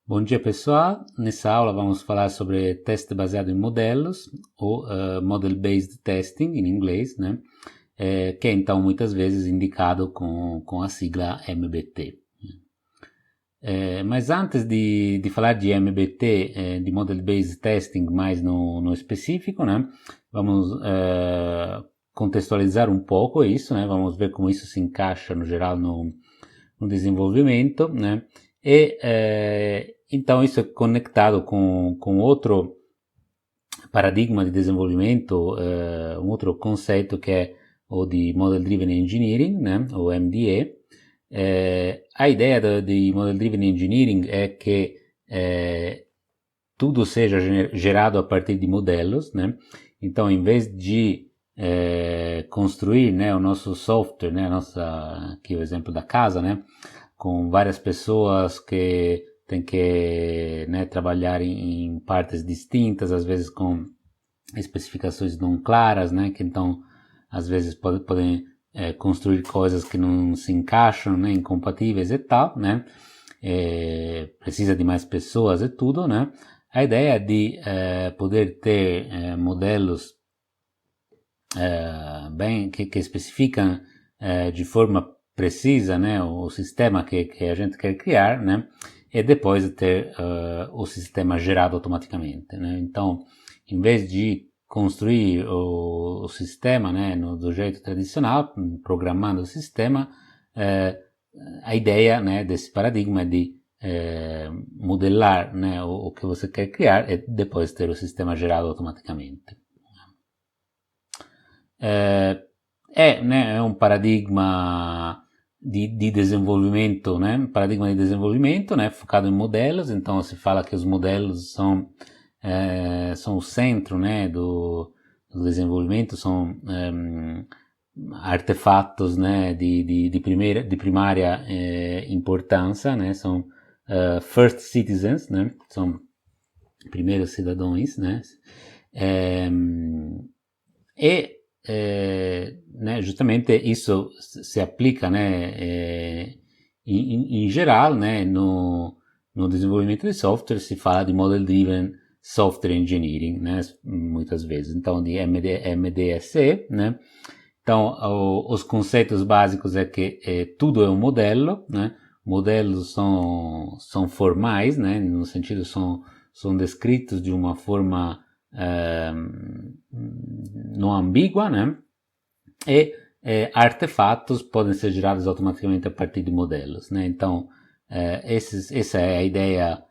Bom dia, pessoal. Nessa aula vamos falar sobre teste baseado em modelos, ou Model-Based Testing em inglês, né? Que é então muitas vezes indicado com a sigla MBT. Mas antes de falar de MBT, de Model-Based Testing mais no específico, né? Vamos contextualizar um pouco isso, né? Vamos ver como isso se encaixa no geral no desenvolvimento, né? Então isso é conectado com outro paradigma de desenvolvimento, um outro conceito que é o de Model Driven Engineering, né? O MDE. A ideia de Model Driven Engineering é que tudo seja gerado a partir de modelos, né? Então, em vez de construir, né, o nosso software, né, aqui o exemplo da casa, né, com várias pessoas que têm que, né, trabalhar em partes distintas, às vezes com especificações não claras, né, que então às vezes podem construir coisas que não se encaixam, né, incompatíveis e tal, né, precisa de mais pessoas e tudo, né. A ideia é de poder ter modelos bem que especificam de forma precisa, né, o sistema que a gente quer criar, né, e depois ter o sistema gerado automaticamente, né. Então, em vez de construir o sistema, né, do jeito tradicional, programando o sistema, a ideia, né, desse paradigma é de modelar, né, o que você quer criar e depois ter o sistema gerado automaticamente. Né, é um paradigma de desenvolvimento, né, né, focado em modelos. Então se fala que os modelos são o centro, né, do desenvolvimento, são artefatos, né, de primária importância, né, são first citizens, né, são primeiros cidadãos, né, né, justamente isso se aplica, né, em geral, né, no desenvolvimento de software se fala de Model Driven Software Engineering, né, muitas vezes, então de MDSE, né. Então os conceitos básicos é que tudo é um modelo, né, modelos são formais, né, no sentido são descritos de uma forma não ambígua, né? E artefatos podem ser gerados automaticamente a partir de modelos, né? Então, essa é a ideia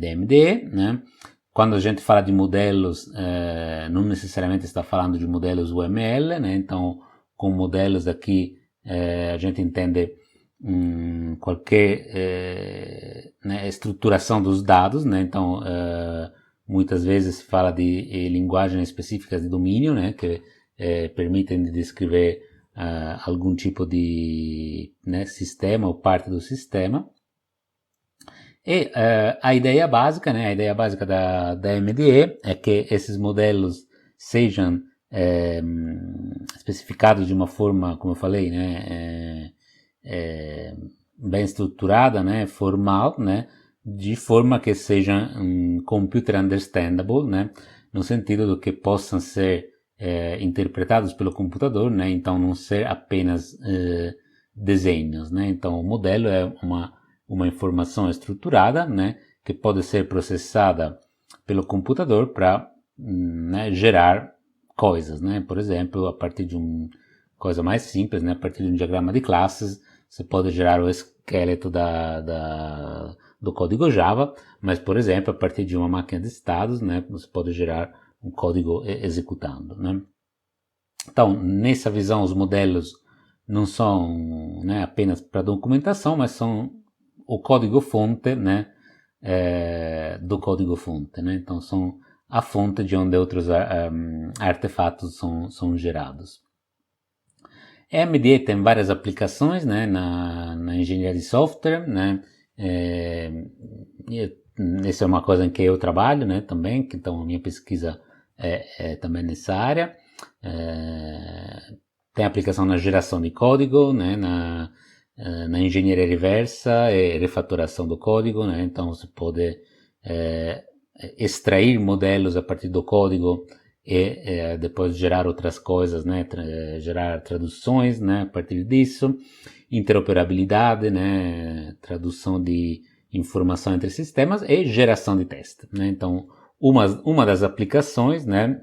de MDE, né? Quando a gente fala de modelos, não necessariamente está falando de modelos UML, né? Então, com modelos aqui, a gente entende qualquer né, estruturação dos dados, né? Então, muitas vezes se fala de linguagens específicas de domínio, né, que permitem descrever algum tipo de, né, sistema ou parte do sistema. E a ideia básica, né, da MDE é que esses modelos sejam especificados de uma forma, como eu falei, né, bem estruturada, né, formal, né, de forma que sejam computer understandable, né, no sentido de que possam ser interpretados pelo computador, né, então não ser apenas desenhos, né, então o modelo é uma informação estruturada, né, que pode ser processada pelo computador para né, gerar coisas, né, por exemplo, a partir de coisa mais simples, né, a partir de um diagrama de classes, você pode gerar o esqueleto do código Java, mas, por exemplo, a partir de uma máquina de estados, né, você pode gerar um código executando, né. Então, nessa visão, os modelos não são, né, apenas para documentação, mas são o código-fonte, né, do código-fonte, né. Então, são a fonte de onde outros artefatos são gerados. MDE tem várias aplicações, né, na engenharia de software, né, essa é uma coisa em que eu trabalho, né, também, então a minha pesquisa é também nessa área. Tem aplicação na geração de código, né, na engenharia reversa é refatoração do código, né? Então você pode extrair modelos a partir do código e depois gerar outras coisas, né? Gerar traduções, né? A partir disso, interoperabilidade, né? Tradução de informação entre sistemas e geração de teste, né? Então, uma das aplicações, né?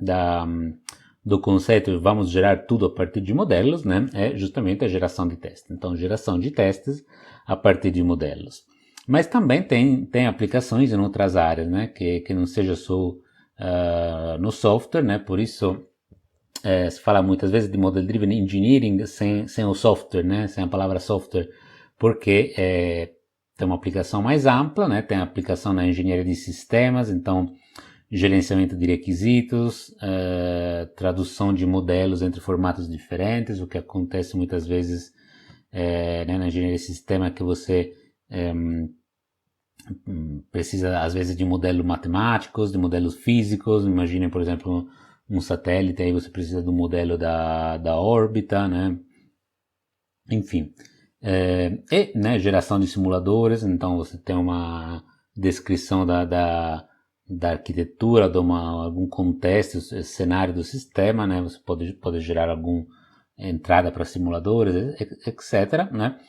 Do conceito vamos gerar tudo a partir de modelos, né? É justamente a geração de testes. Então, geração de testes a partir de modelos. Mas também tem aplicações em outras áreas, né? Que não seja só no software, né? Por isso se fala muitas vezes de Model Driven Engineering sem o software, né? Sem a palavra software, porque tem uma aplicação mais ampla, né? Tem a aplicação na engenharia de sistemas, então gerenciamento de requisitos, tradução de modelos entre formatos diferentes, o que acontece muitas vezes né, na engenharia de sistema, que você precisa às vezes de modelos matemáticos, de modelos físicos. Imaginem, por exemplo, um satélite, aí você precisa do modelo da órbita, né? Enfim. E né, geração de simuladores, então você tem uma descrição da arquitetura, de algum contexto, cenário do sistema, né? Você pode gerar alguma entrada para simuladores, etc., né?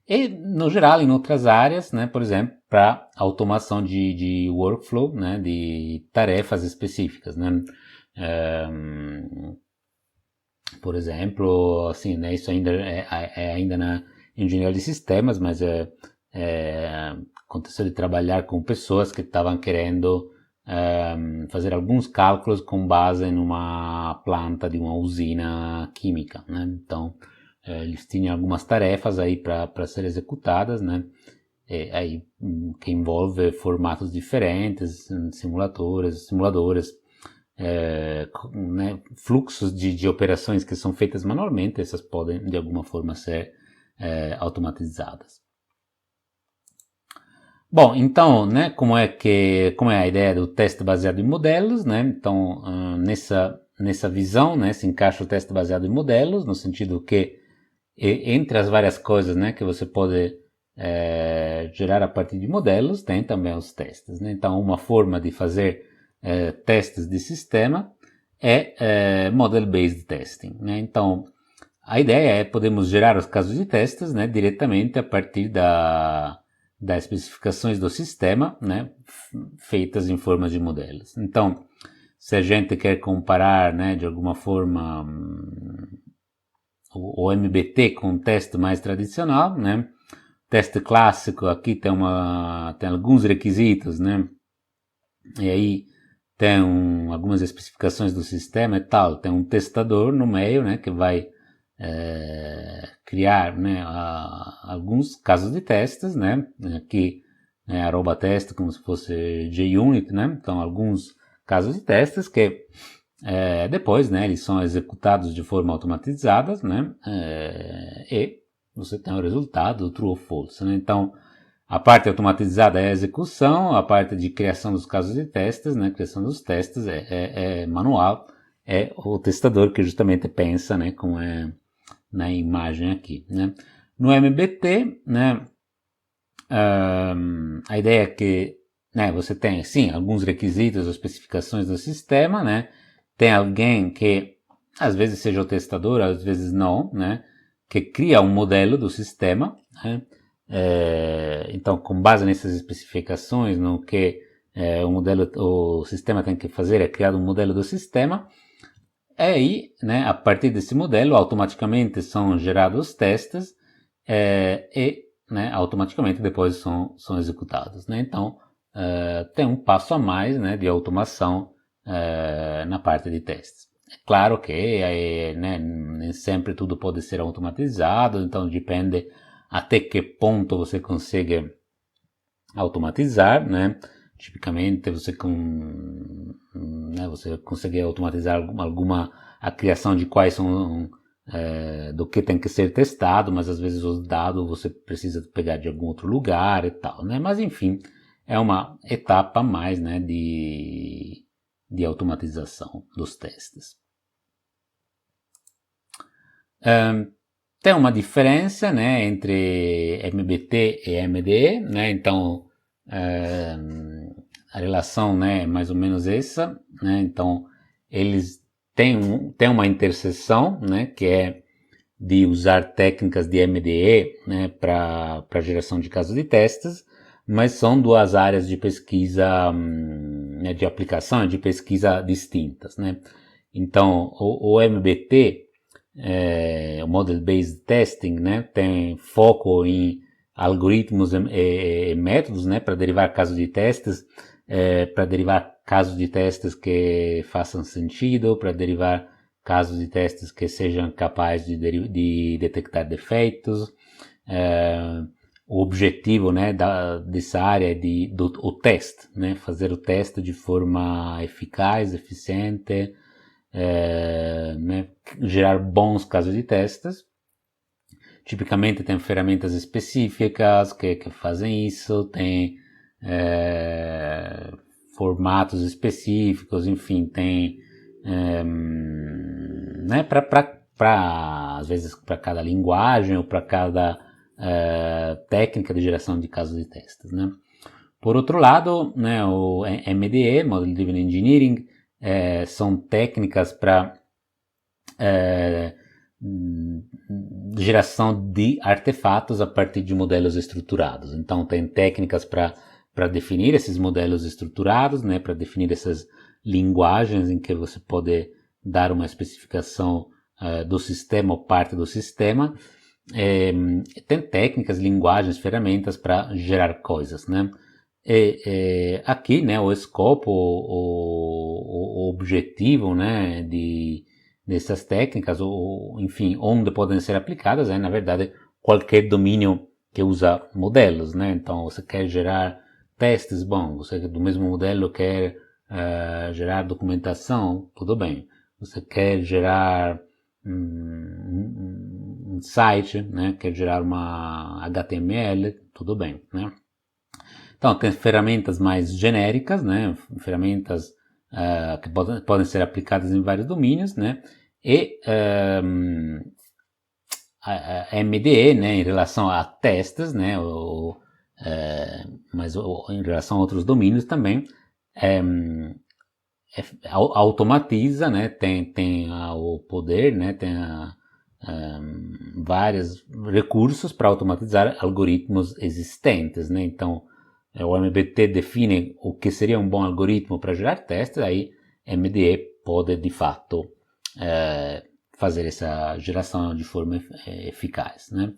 E, no geral, em outras áreas, né? Por exemplo, para automação de workflow, né? De tarefas específicas, né? Por exemplo, assim, né? Isso ainda é ainda na engenharia de sistemas, mas aconteceu de trabalhar com pessoas que estavam querendo fazer alguns cálculos com base em uma planta de uma usina química, né? Então, eles tinham algumas tarefas aí para ser executadas, né? Aí que envolve formatos diferentes, simuladores, né? Fluxos de operações que são feitas manualmente, essas podem de alguma forma ser automatizadas. Bom, então, né, como é a ideia do teste baseado em modelos, né? Então, nessa visão, né, se encaixa o teste baseado em modelos, no sentido que entre as várias coisas, né, que você pode gerar a partir de modelos, tem também os testes, né? Então, uma forma de fazer testes de sistema é model-based testing, né? Então, a ideia é podemos gerar os casos de testes, né, diretamente a partir das especificações do sistema, né, feitas em forma de modelos. Então, se a gente quer comparar, né, de alguma forma o MBT com um teste mais tradicional, né, teste clássico aqui tem alguns requisitos, né, e aí tem algumas especificações do sistema e tal, tem um testador no meio, né, que vai criar, né, alguns casos de testes, né, aqui arroba teste como se fosse JUnit, né, então alguns casos de testes que depois, né, eles são executados de forma automatizada, né, e você tem o resultado true ou false, né, então a parte automatizada é a execução, a parte de criação dos casos de testes, né, criação dos testes é manual, é o testador que justamente pensa, né, como é na imagem aqui, né. No MBT, né, a ideia é que, né, você tem, sim, alguns requisitos ou especificações do sistema, né, tem alguém que, às vezes seja o testador, às vezes não, né, que cria um modelo do sistema, né, então, com base nessas especificações, no que o sistema tem que fazer é criar um modelo do sistema. E aí, né, a partir desse modelo, automaticamente são gerados testes e, né, automaticamente depois são executados, né? Então, tem um passo a mais, né, de automação na parte de testes. É claro que né, nem sempre tudo pode ser automatizado, então depende até que ponto você consegue automatizar, né? Tipicamente você consegue automatizar a criação de quais são do que tem que ser testado, mas às vezes os dados você precisa pegar de algum outro lugar e tal, né? Mas enfim, é uma etapa a mais, né, de automatização dos testes. Tem uma diferença, né, entre MBT e MDE, né, então a relação, né, é mais ou menos essa, né, então eles têm uma interseção, né, que é de usar técnicas de MDE, né, para geração de casos de testes, mas são duas áreas de pesquisa, né, de aplicação, de pesquisa distintas, né. Então, o MBT, o Model Based Testing, né, tem foco em algoritmos e métodos, né, para derivar casos de testes, para derivar casos de testes que façam sentido, para derivar casos de testes que sejam capazes de detectar defeitos. O objetivo, né, dessa área é o teste, né, fazer o teste de forma eficaz, eficiente, né, gerar bons casos de testes. Tipicamente tem ferramentas específicas que fazem isso, tem formatos específicos, enfim, tem né, às vezes para cada linguagem ou para cada técnica de geração de casos de testes, né. Por outro lado, né, o MDE, Model Driven Engineering, são técnicas para geração de artefatos a partir de modelos estruturados. Então, tem técnicas para definir esses modelos estruturados, né, para definir essas linguagens em que você pode dar uma especificação do sistema ou parte do sistema. Tem técnicas, linguagens, ferramentas para gerar coisas, né? Aqui, né, o escopo, o objetivo, né, dessas técnicas, ou enfim, onde podem ser aplicadas, na verdade, qualquer domínio que usa modelos, né? Então, você quer gerar testes, bom, você do mesmo modelo quer gerar documentação, tudo bem. Você quer gerar um site, né? Quer gerar uma HTML, tudo bem, né? Então, tem ferramentas mais genéricas, né? Ferramentas que podem ser aplicadas em vários domínios, né? E a MDE, né, em relação a testes, né, mas em relação a outros domínios também, automatiza, né, tem o poder, né, tem vários recursos para automatizar algoritmos existentes, né. Então, o MBT define o que seria um bom algoritmo para gerar testes, aí MDE pode de fato fazer essa geração de forma eficaz, né?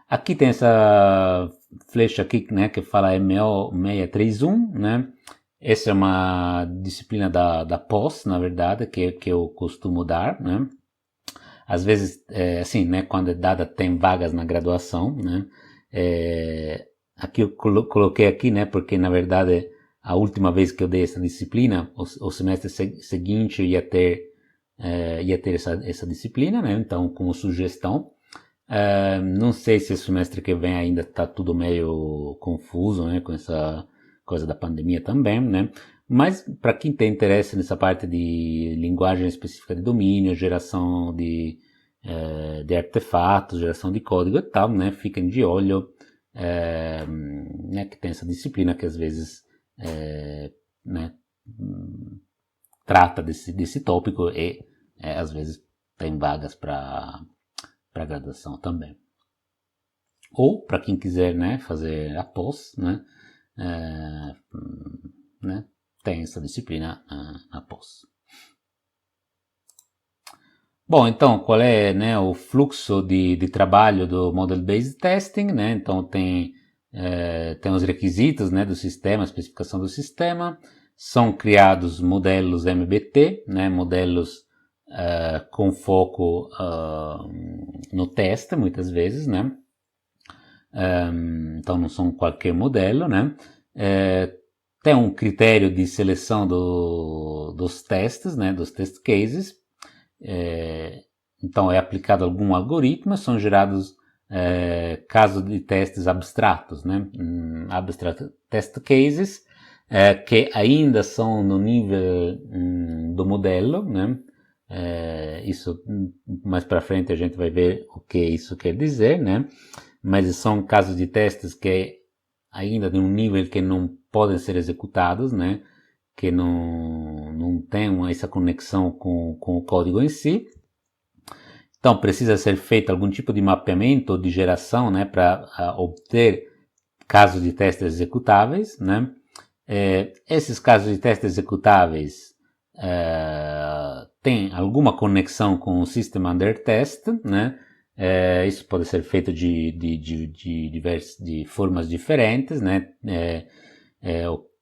Aqui tem essa flecha aqui, né, que fala MO 631, né? Essa é uma disciplina da pós, na verdade, que eu costumo dar, né? Às vezes, assim, né, quando é dada, tem vagas na graduação, né? Aqui eu coloquei aqui, né, porque na verdade a última vez que eu dei essa disciplina, o semestre seguinte ia ter essa disciplina, né, então como sugestão. Não sei se o semestre que vem ainda está tudo meio confuso, né, com essa coisa da pandemia também, né, mas para quem tem interesse nessa parte de linguagem específica de domínio, geração de artefatos, geração de código e tal, né, fiquem de olho, né, que tem essa disciplina que às vezes né, trata desse tópico e às vezes tem vagas para graduação também. Ou para quem quiser, né, fazer a pós, né, né, tem essa disciplina na pós. Bom, então, qual é, né, o fluxo de trabalho do Model Based Testing, né? Então, tem os requisitos, né, do sistema, a especificação do sistema, são criados modelos MBT, né, modelos com foco no teste, muitas vezes, né? Então, não são qualquer modelo, né? Tem um critério de seleção dos testes, né, dos test cases. Então é aplicado algum algoritmo, são gerados casos de testes abstratos, né? Abstract test cases, que ainda são no nível do modelo, né? Isso mais para frente a gente vai ver o que isso quer dizer, né? Mas são casos de testes que ainda de um nível que não podem ser executados, né? Que não tem essa conexão com o código em si. Então precisa ser feito algum tipo de mapeamento ou de geração, né? Para obter casos de testes executáveis, né? Esses casos de testes executáveis têm alguma conexão com o System Under Test, né? Isso pode ser feito de formas diferentes, né?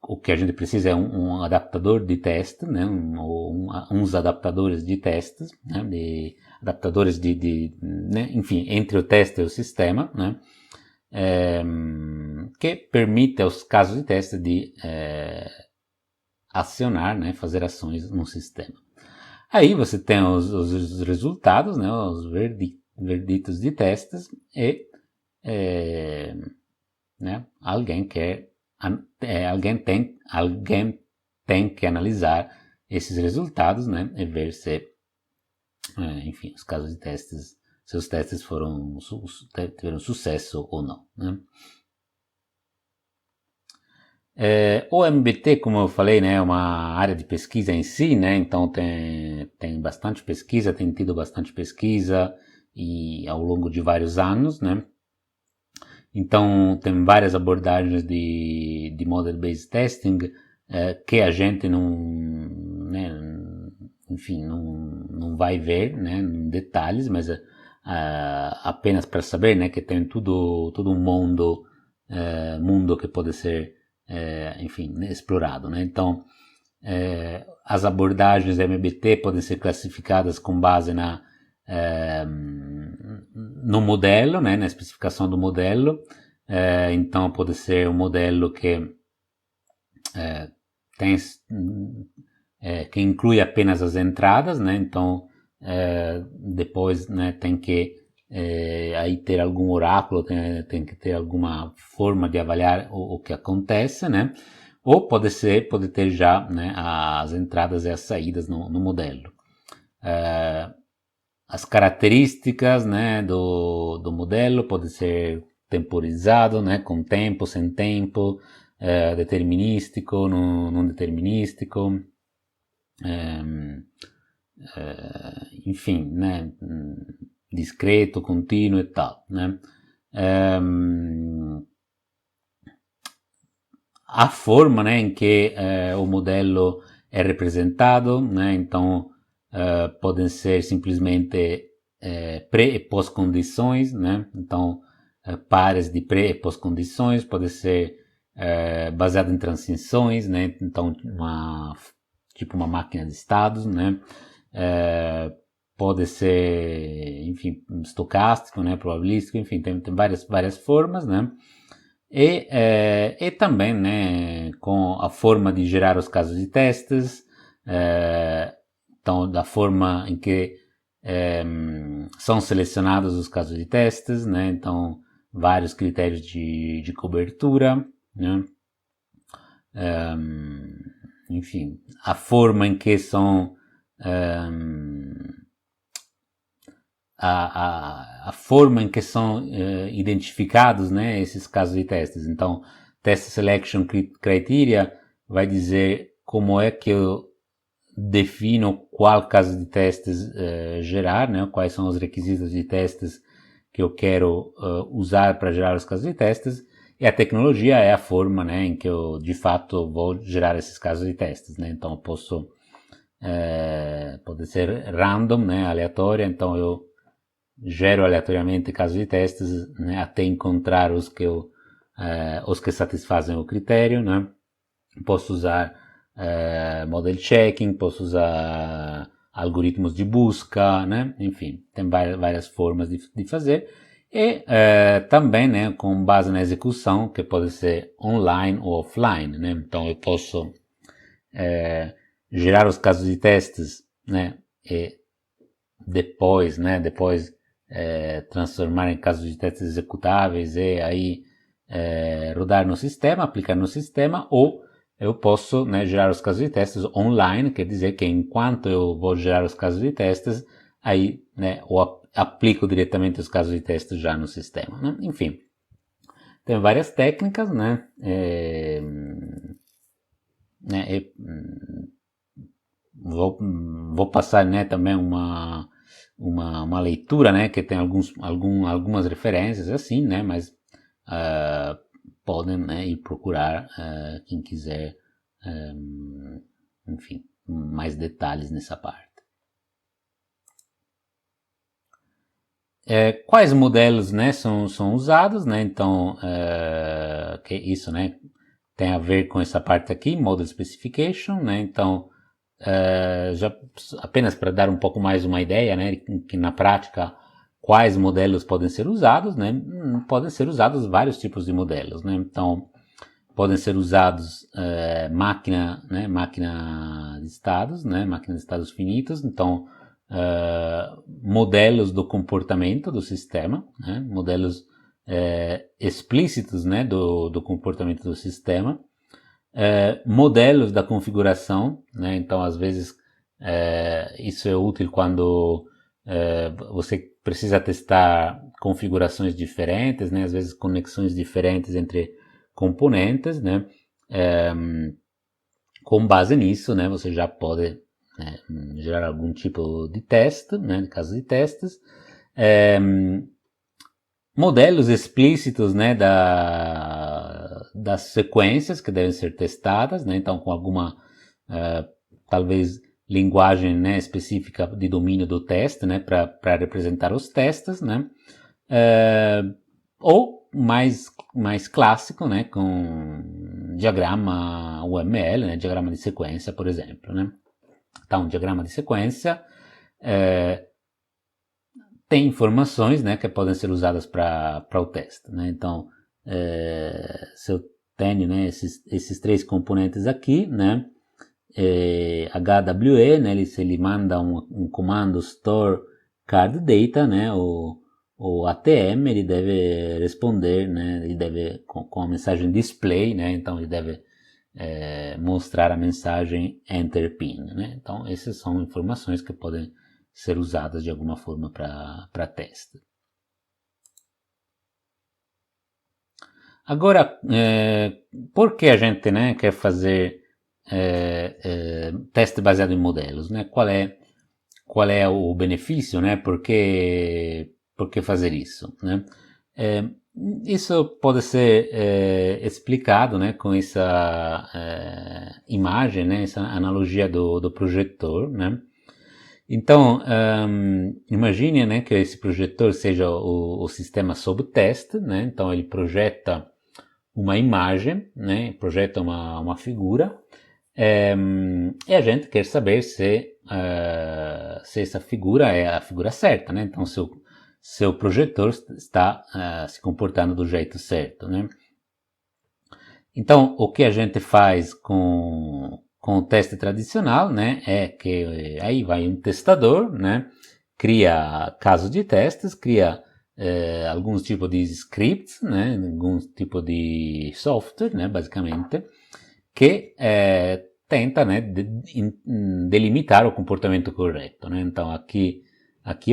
O que a gente precisa é um adaptador de teste, né? Uns adaptadores de testes, né? Adaptadores né? Enfim, entre o teste e o sistema, né? Que permite aos casos de teste de acionar, né, fazer ações no sistema. Aí você tem os resultados, né, os verditos de testes e né, alguém tem que analisar esses resultados, né, e ver se, enfim, os casos de testes, seus testes tiveram sucesso ou não, né? O MBT, como eu falei, né, é uma área de pesquisa em si, né, então tem bastante pesquisa, tem tido bastante pesquisa e ao longo de vários anos, né. Então tem várias abordagens de Model-Based Testing que a gente né, enfim, não vai ver, né, em detalhes, mas apenas para saber, né, que tem todo um mundo que pode ser enfim, explorado, né? Então, as abordagens da MBT podem ser classificadas com base no modelo, né? Na especificação do modelo. Então, pode ser um modelo que que inclui apenas as entradas, né? Então, depois, né, tem que aí ter algum oráculo, tem que ter alguma forma de avaliar o que acontece, né? Ou pode ter já, né, as entradas e as saídas no modelo. As características, né, do modelo pode ser temporizado, né, com tempo, sem tempo, determinístico, não determinístico, enfim, né, discreto, contínuo e tal, né? A forma, né, em que o modelo é representado, né? Então podem ser simplesmente pré e pós-condições, né? Então pares de pré e pós-condições, pode ser baseado em transições, né? Então tipo uma máquina de estados, né? Pode ser, enfim, estocástico, né, probabilístico, enfim, tem várias formas, né, e também, né, com a forma de gerar os casos de testes, então, da forma em que são selecionados os casos de testes, né, então, vários critérios de cobertura, né, enfim, a forma em que são a forma em que são identificados, né, esses casos de testes. Então, Test Selection Criteria vai dizer como é que eu defino qual caso de testes gerar, né, quais são os requisitos de testes que eu quero usar para gerar os casos de testes, e a tecnologia é a forma, né, em que eu de fato vou gerar esses casos de testes, né. Então eu posso pode ser random, né, aleatória, então eu gero aleatoriamente casos de testes, né, até encontrar os que satisfazem o critério, né. Posso usar model checking, posso usar algoritmos de busca, né, enfim, tem várias formas de fazer, e também, né, com base na execução, que pode ser online ou offline, né, então eu posso gerar os casos de testes, né, e depois transformar em casos de testes executáveis e aí rodar no sistema, aplicar no sistema, ou eu posso, né, gerar os casos de testes online, quer dizer que enquanto eu vou gerar os casos de testes, aí, né, eu aplico diretamente os casos de testes já no sistema, né? Enfim, tem várias técnicas, né? Vou passar, né, também uma leitura, né, que tem algumas referências assim, né, mas podem, né, ir procurar quem quiser, enfim, mais detalhes nessa parte. Quais modelos, né, são usados, né? Então, que isso, né, tem a ver com essa parte aqui, Model Specification, né? Então, já apenas para dar um pouco mais uma ideia, né, que na prática quais modelos podem ser usados, né? Podem ser usados vários tipos de modelos, né? Então, podem ser usados máquina de estados, né? Máquina de estados finitos, então modelos do comportamento do sistema, né? Modelos explícitos, né, do comportamento do sistema, modelos da configuração, né? Então às vezes isso é útil quando você precisa testar configurações diferentes, né? Às vezes conexões diferentes entre componentes, né? Com base nisso, né, você já pode, né, gerar algum tipo de teste, né, de caso de testes, modelos explícitos, né, das sequências que devem ser testadas, né, então com alguma talvez linguagem, né, específica de domínio do teste, né, para representar os testes, né, ou mais clássico, né, com diagrama UML, né, diagrama de sequência, por exemplo, né. Então, um diagrama de sequência tem informações, né, que podem ser usadas para o teste, né. Então, se eu tenho, né, esses três componentes aqui, né, HWE, né, ele manda um comando store card data, né, o ATM ele deve responder, né, ele deve com a mensagem display, né, então ele deve mostrar a mensagem enter pin, né. Então essas são informações que podem ser usadas de alguma forma para teste. Agora, por que a gente, né, quer fazer teste baseado em modelos, né? Qual é o benefício, né? Por que fazer isso, né? Isso pode ser explicado, né, com essa imagem, né, essa analogia do projetor, né? Então, imagine, né, que esse projetor seja o sistema sob teste, né? Então ele projeta uma imagem, né? Projeta uma figura, e a gente quer saber se essa figura é a figura certa, né? Então, se o projetor está se comportando do jeito certo, né? Então, o que a gente faz com o teste tradicional, né, é que aí vai um testador, né, cria casos de testes, cria alguns tipos de scripts, né, alguns tipos de software, né, basicamente, que tenta, né, delimitar o comportamento correto, né? Então aqui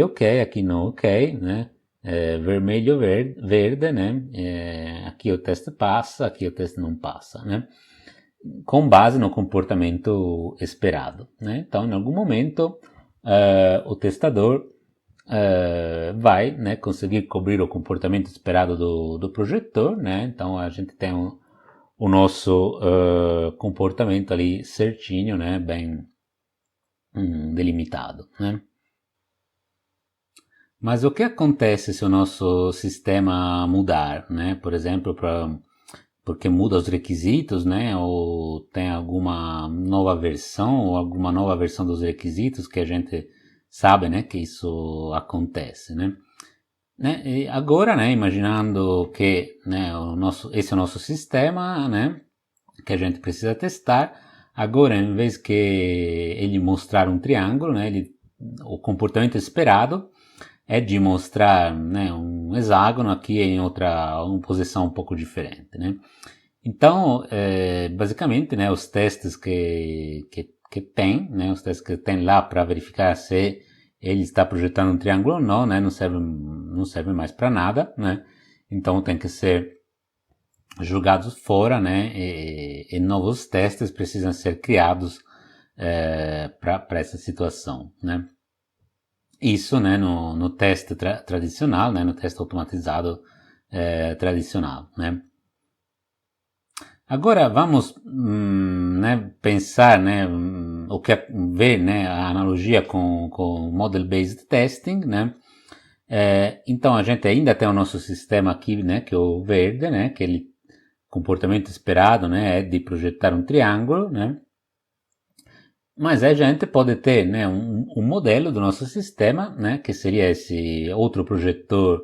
ok, aqui não ok, né? Vermelho, verde, né? Aqui o teste passa, aqui o teste não passa, né? Com base no comportamento esperado, né? Então, em algum momento, o testador vai, né, conseguir cobrir o comportamento esperado do projetor, né? Então, a gente tem o nosso comportamento ali certinho, né? Bem delimitado, né? Mas o que acontece se o nosso sistema mudar, né? Por exemplo, porque muda os requisitos, né? Ou tem alguma nova versão ou alguma nova versão dos requisitos que a gente sabe, né? Que isso acontece, né? E agora, né? Imaginando que, né? Esse é o nosso sistema, né? Que a gente precisa testar. Agora, em vez que ele mostrar um triângulo, né? O comportamento esperado é de mostrar, né, um hexágono aqui em uma posição um pouco diferente, né? Então, basicamente, né, os testes que tem, né, os testes que tem lá para verificar se ele está projetando um triângulo ou não, né, não serve mais para nada, né, então tem que ser jogados fora, né, e novos testes precisam ser criados para essa situação, né. Isso, né, no teste tradicional, né, no teste automatizado tradicional, né. Agora vamos né, pensar, né, ver, né, a analogia com o Model-Based Testing, né. Então a gente ainda tem o nosso sistema aqui, né, que é o verde, né, que ele comportamento esperado, né, é de projetar um triângulo, né. Mas a gente pode ter, né, um modelo do nosso sistema, né, que seria esse outro projetor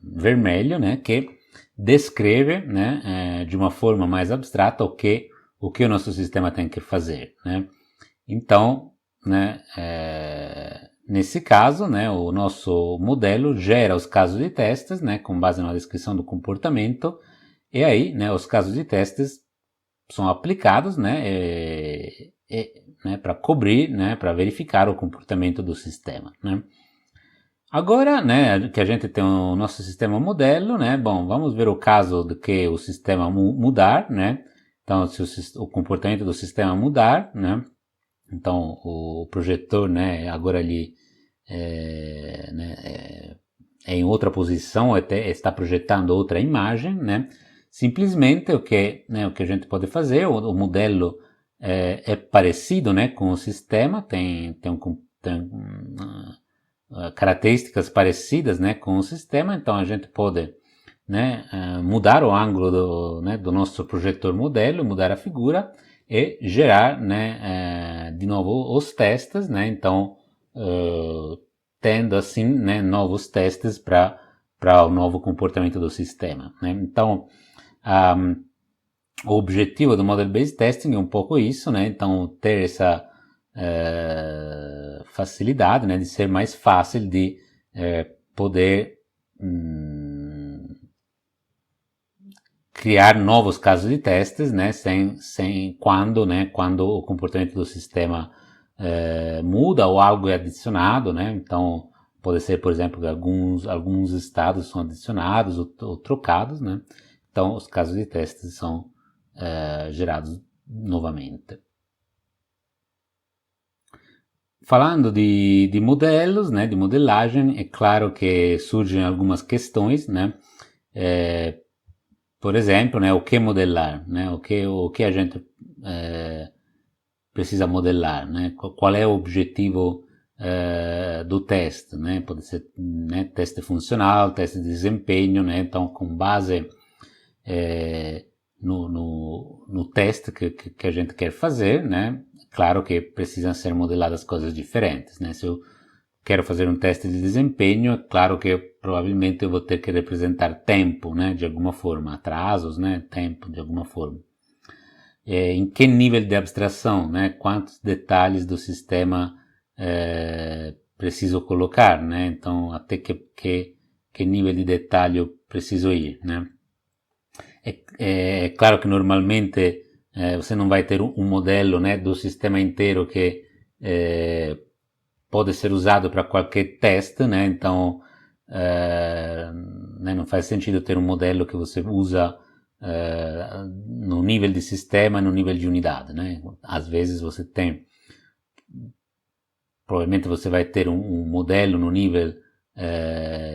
vermelho, né, que descreve, né, de uma forma mais abstrata o que o nosso sistema tem que fazer, né. Então, né, nesse caso, né, o nosso modelo gera os casos de testes, né, com base na descrição do comportamento, e aí, né, os casos de testes são aplicados, né, né, para cobrir, né, para verificar o comportamento do sistema, né. Agora, né, que a gente tem o nosso sistema modelo, né, bom, vamos ver o caso de que o sistema mudar, né, então se o comportamento do sistema mudar, né, então o projetor, né, agora ele né, é em outra posição, está projetando outra imagem, né, simplesmente o que a gente pode fazer, o modelo é parecido, né, com o sistema, tem características parecidas, né, com o sistema, então a gente pode, né, mudar o ângulo do nosso projetor modelo, mudar a figura e gerar, né, de novo os testes, né, então tendo assim, né, novos testes para o novo comportamento do sistema, né. Então o objetivo do Model-Based Testing é um pouco isso, né, então ter essa facilidade, né, de ser mais fácil de poder criar novos casos de testes, né, quando o comportamento do sistema muda ou algo é adicionado, né, então pode ser, por exemplo, que alguns estados são adicionados ou trocados, né, então os casos de testes são gerados novamente. Falando de modelos, né, de modelagem, é claro que surgem algumas questões, né, por exemplo, né, o que modelar, né, o que a gente precisa modelar, né, qual é o objetivo do teste, né, pode ser, né, teste funcional, teste de desempenho, né, então com base no teste que a gente quer fazer, né, claro que precisam ser modeladas coisas diferentes, né, se eu quero fazer um teste de desempenho, é claro que provavelmente eu vou ter que representar tempo, né, de alguma forma, atrasos, né, tempo de alguma forma. Em que nível de abstração, né, quantos detalhes do sistema preciso colocar, né, então até que nível de detalhe eu preciso ir, né. É claro que normalmente você não vai ter um modelo, né, do sistema inteiro que pode ser usado para qualquer teste, né, então né, não faz sentido ter um modelo que você usa no nível de sistema e no nível de unidade, né. Às vezes você tem, provavelmente você vai ter um modelo no nível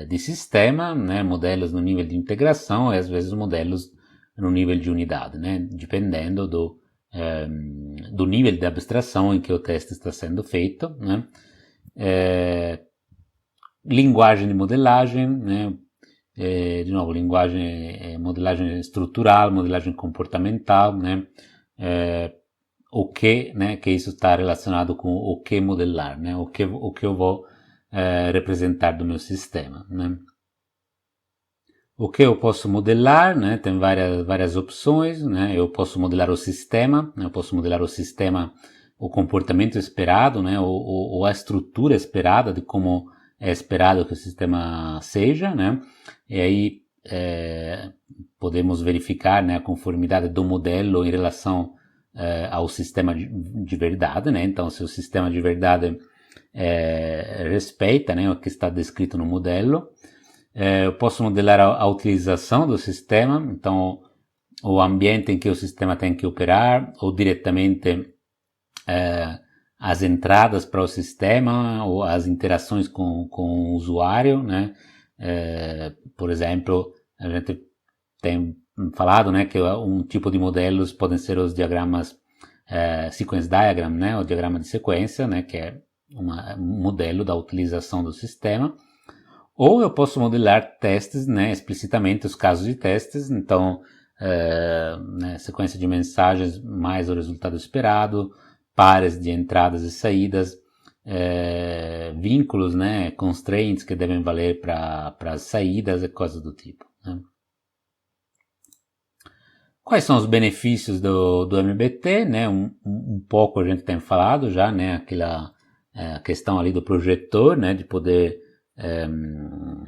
de sistema, né, modelos no nível de integração e às vezes modelos no nível de unidade, né, dependendo do nível de abstração em que o teste está sendo feito, né. Linguagem de modelagem, né, de novo, modelagem estrutural, modelagem comportamental, né, né, que isso está relacionado com o que modelar, né, o que eu vou representar do meu sistema, né. O que eu posso modelar, né, tem várias opções, né, eu posso modelar o sistema, né, eu posso modelar o comportamento esperado, né, ou a estrutura esperada de como é esperado que o sistema seja, né, e aí podemos verificar, né, a conformidade do modelo em relação ao sistema de verdade, né? Então, se o sistema de verdade respeita, né, o que está descrito no modelo. Eu posso modelar a utilização do sistema, então o ambiente em que o sistema tem que operar, ou diretamente as entradas para o sistema, ou as interações com o usuário, né? Por exemplo, a gente tem falado, né, que um tipo de modelos podem ser os diagramas sequence diagram, né, o diagrama de sequência, né, que é um modelo da utilização do sistema. Ou eu posso modelar testes, né, explicitamente os casos de testes, então né, sequência de mensagens mais o resultado esperado, pares de entradas e saídas, vínculos, né, constraints que devem valer para as saídas e coisas do tipo, né. Quais são os benefícios do MBT, né? Um pouco a gente tem falado já, né? Aquela questão ali do projetor, né? De poder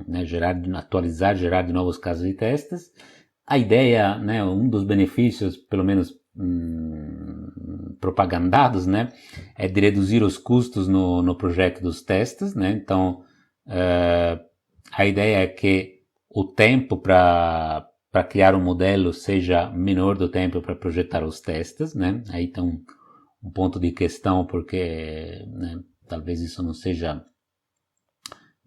né, atualizar, gerar de novos casos de testes. A ideia, né? Um dos benefícios, pelo menos propagandados, né? É de reduzir os custos no projeto dos testes, né? Então, a ideia é que o tempo para criar um modelo seja menor do tempo para projetar os testes, né? Aí tem um ponto de questão, porque né, talvez isso não seja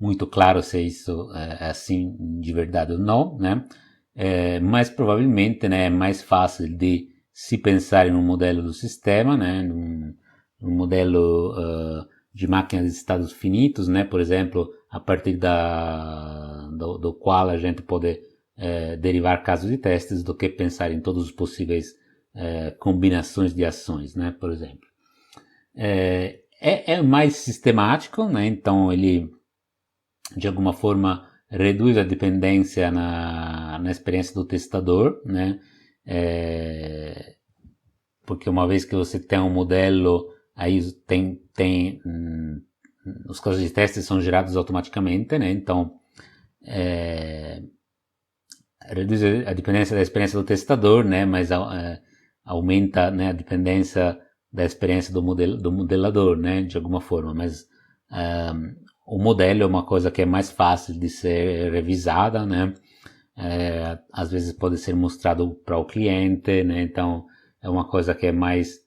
muito claro se isso é assim de verdade ou não, né? Mas provavelmente, né, é mais fácil de se pensar em um modelo do sistema, né? Um modelo de máquinas de estados finitos, né? Por exemplo, a partir do qual a gente pode derivar casos de testes, do que pensar em todos os possíveis combinações de ações, né, por exemplo. É mais sistemático, né, então ele de alguma forma reduz a dependência na experiência do testador, né, porque uma vez que você tem um modelo, aí os casos de testes são gerados automaticamente, né, então reduz a dependência da experiência do testador, né, mas aumenta, né, a dependência da experiência do modelador, né, de alguma forma, mas o modelo é uma coisa que é mais fácil de ser revisada, né, às vezes pode ser mostrado para o cliente, né, então é uma coisa que é mais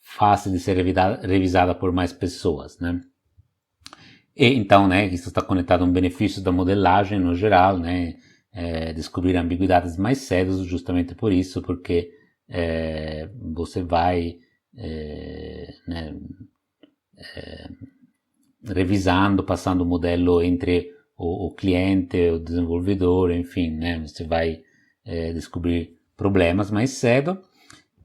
fácil de ser revisada por mais pessoas, né. E então, né, isso está conectado a um benefício da modelagem no geral, né, descobrir ambiguidades mais cedo, justamente por isso, porque você vai né, revisando, passando o modelo entre o cliente, o desenvolvedor, enfim, né, você vai descobrir problemas mais cedo.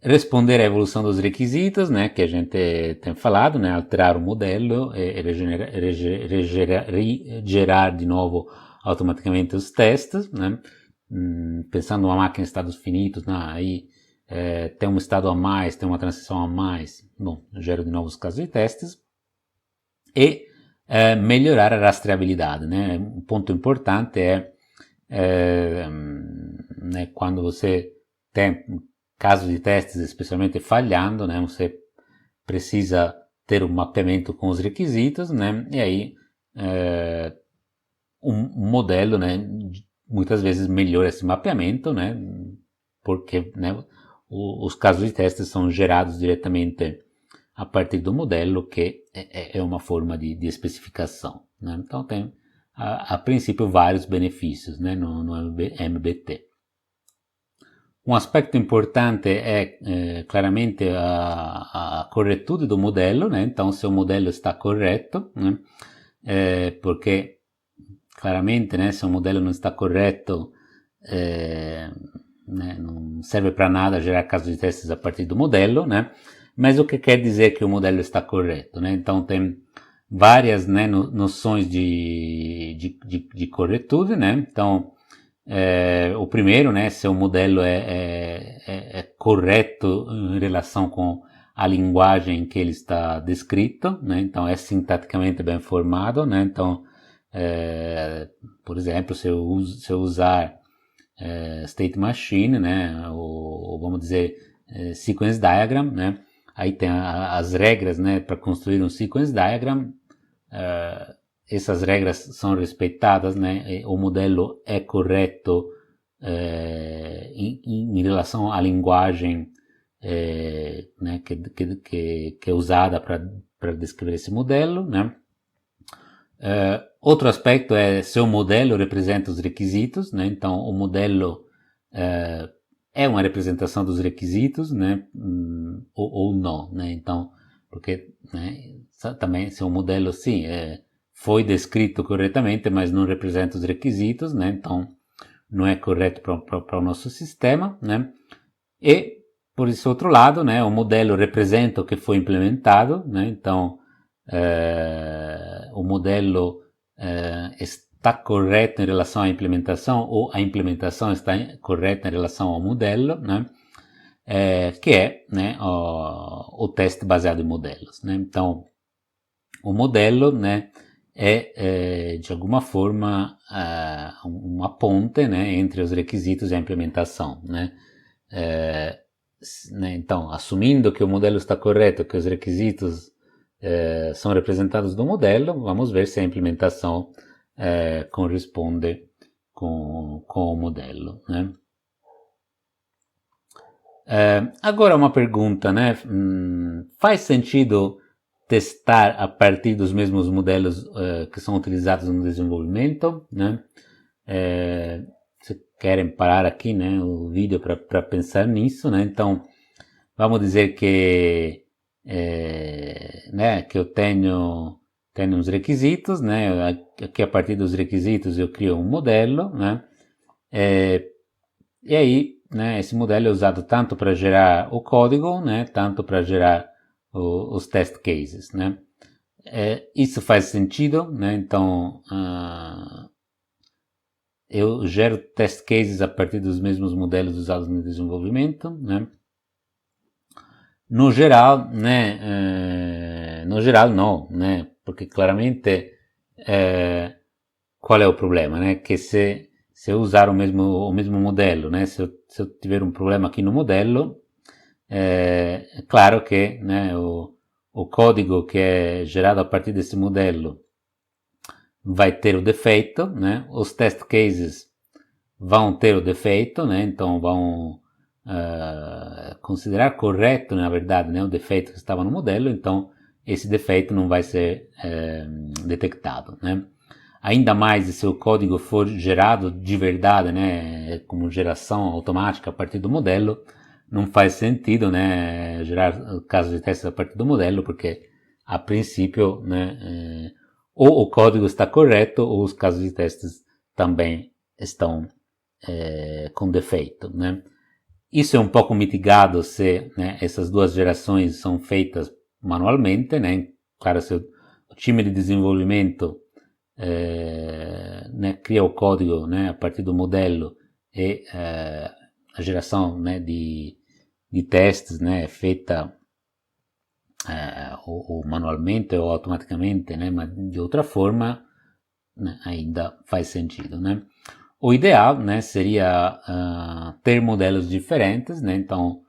Responder à evolução dos requisitos, né, que a gente tem falado, né, alterar o modelo e gerar de novo automaticamente os testes, né, pensando numa máquina em estados finitos, né, aí tem um estado a mais, tem uma transição a mais, bom, gera de novos casos de testes e melhorar a rastreabilidade, né, um ponto importante né, quando você tem casos de testes especialmente falhando, né, você precisa ter um mapeamento com os requisitos, né, e aí um modelo, né, muitas vezes melhora esse mapeamento, né, porque né, os casos de testes são gerados diretamente a partir do modelo, que é uma forma de especificação, né, então tem a princípio vários benefícios, né, no MBT. Um aspecto importante é claramente a corretude do modelo, né? Então, se o modelo está correto, né? Porque claramente, né, se o modelo não está correto, né, não serve para nada gerar casos de testes a partir do modelo, né? Mas o que quer dizer que o modelo está correto, né? Então, tem várias, né, noções de corretude, né? Então, o primeiro, né, se o modelo é correto em relação com a linguagem que ele está descrito, né, então é sintaticamente bem formado, né, então Por exemplo, se eu usar State Machine, né, ou vamos dizer Sequence Diagram, né, aí tem as regras, né, para construir um Sequence Diagram. Essas regras são respeitadas, né, o modelo é correto em relação à linguagem né, que é usada para descrever esse modelo, né. Outro aspecto é se o modelo representa os requisitos, né? Então o modelo é uma representação dos requisitos, né? Ou não, né? Então, porque, né, também se o modelo sim foi descrito corretamente, mas não representa os requisitos, né? Então não é correto para o nosso sistema, né? E por esse outro lado, né, o modelo representa o que foi implementado, né? Então o modelo está correto em relação à implementação ou a implementação está correta em relação ao modelo, né? Que é, né, o teste baseado em modelos, né? Então, o modelo, né, de alguma forma uma ponte, né, entre os requisitos e a implementação, né? Então, assumindo que o modelo está correto, que os requisitos são representados no modelo, vamos ver se a implementação corresponde com o modelo, né? Agora uma pergunta, né? Faz sentido testar a partir dos mesmos modelos que são utilizados no desenvolvimento, né? Se querem parar aqui, né, o vídeo para pensar nisso, né? Então, vamos dizer que né, que eu tenho uns requisitos, né? Aqui a partir dos requisitos eu crio um modelo, né? E aí, né, esse modelo é usado tanto para gerar o código, né, tanto para gerar os test cases, né? Isso faz sentido, né? Então eu gero test cases a partir dos mesmos modelos usados no desenvolvimento, né? No geral, né? No geral não, né? Porque claramente qual é o problema, né? Que se eu usar o mesmo modelo, né? Se eu tiver um problema aqui no modelo, é claro que, né, o código que é gerado a partir desse modelo vai ter o defeito, né? Os test cases vão ter o defeito, né? Então vão considerar correto, na verdade, né, o defeito que estava no modelo, então esse defeito não vai ser detectado, né? Ainda mais se o código for gerado de verdade, né, como geração automática a partir do modelo, não faz sentido, né, gerar casos de testes a partir do modelo, porque a princípio, né, ou o código está correto ou os casos de testes também estão com defeito, né? Isso é um pouco mitigado se, né, essas duas gerações são feitas manualmente, né? Claro, se o time de desenvolvimento né, cria o código, né, a partir do modelo e a geração, né, de testes, né, é feita ou manualmente ou automaticamente, né, mas de outra forma, né, ainda faz sentido, né? O ideal, né, seria ter modelos diferentes, né? Então,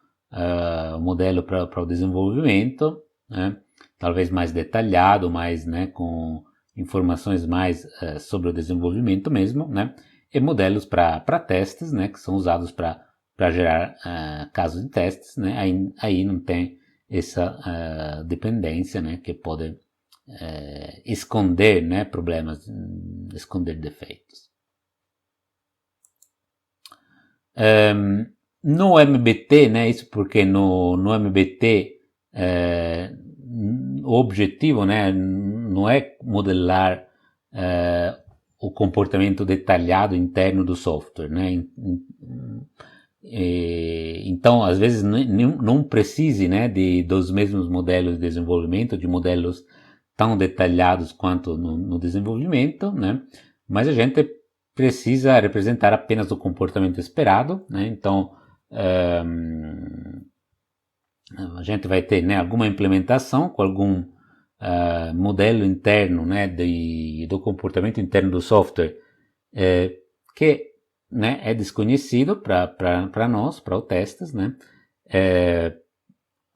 o modelo para o desenvolvimento, né, talvez mais detalhado, mais, né, com informações mais sobre o desenvolvimento mesmo, né? E modelos para testes, né, que são usados para gerar casos de testes, né? Aí não tem essa dependência, né, que pode esconder, né, problemas, esconder defeitos. No MBT, né, isso porque no MBT o objetivo, né, não é modelar o comportamento detalhado interno do software, né? Então, às vezes não precise, né, dos mesmos modelos de desenvolvimento, de modelos tão detalhados quanto no desenvolvimento, né? Mas a gente precisa representar apenas o comportamento esperado, né? Então a gente vai ter, né, alguma implementação com modelo interno, né, do comportamento interno do software, que, né, é desconhecido para nós, para o testes, né?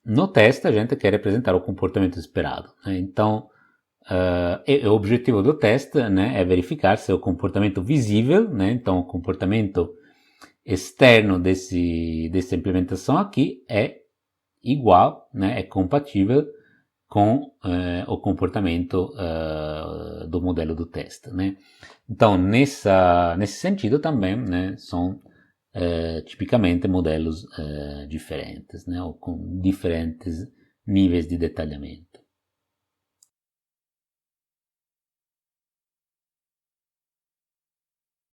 No teste a gente quer representar o comportamento esperado, né? Então, o objetivo do teste, né, é verificar se o comportamento visível, né, então o comportamento externo dessa implementação aqui é igual, né, é compatível com o comportamento do modelo do teste, né? Então, nesse sentido também, né, são tipicamente modelos diferentes, né, ou com diferentes níveis de detalhamento.